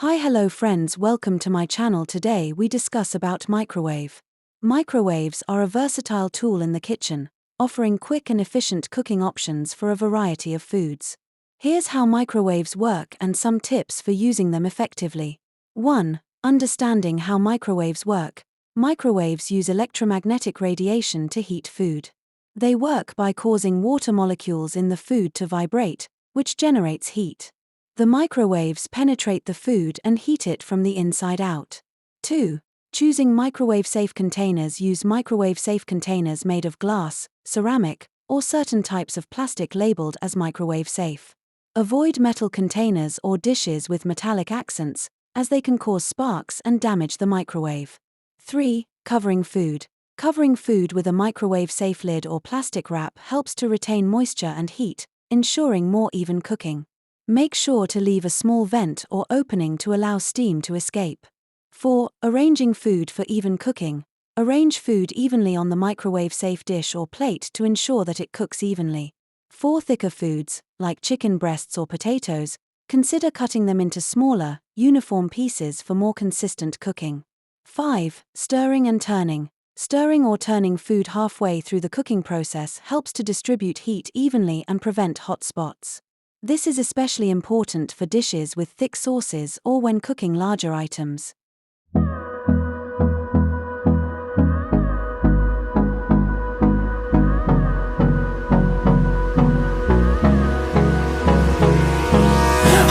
Hi, hello friends, welcome to my channel. Today we discuss about microwave. Microwaves are a versatile tool in the kitchen, offering quick and efficient cooking options for a variety of foods. Here's how microwaves work and some tips for using them effectively. 1. Understanding how microwaves work. Microwaves use electromagnetic radiation to heat food. They work by causing water molecules in the food to vibrate, which generates heat. The microwaves penetrate the food and heat it from the inside out. 2. Choosing microwave-safe containers. Use microwave-safe containers made of glass, ceramic, or certain types of plastic labeled as microwave-safe. Avoid metal containers or dishes with metallic accents, as they can cause sparks and damage the microwave. 3. Covering food. Covering food with a microwave-safe lid or plastic wrap helps to retain moisture and heat, ensuring more even cooking. Make sure to leave a small vent or opening to allow steam to escape. 4. Arranging food for even cooking. Arrange food evenly on the microwave-safe dish or plate to ensure that it cooks evenly. For thicker foods, like chicken breasts or potatoes, consider cutting them into smaller, uniform pieces for more consistent cooking. 5. Stirring and turning. Stirring or turning food halfway through the cooking process helps to distribute heat evenly and prevent hot spots. This is especially important for dishes with thick sauces or when cooking larger items.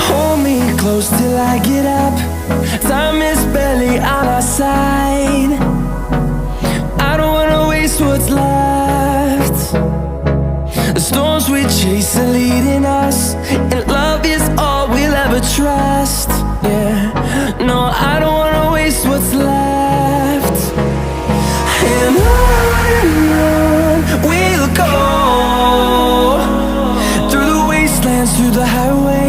Hold me close till I get up. Time is barely on our side. I don't wanna waste what's left. The storms we chase are leading us, and love is all we'll ever trust. Yeah, no, I don't wanna waste what's left. And on we'll go, through the wastelands, through the highways.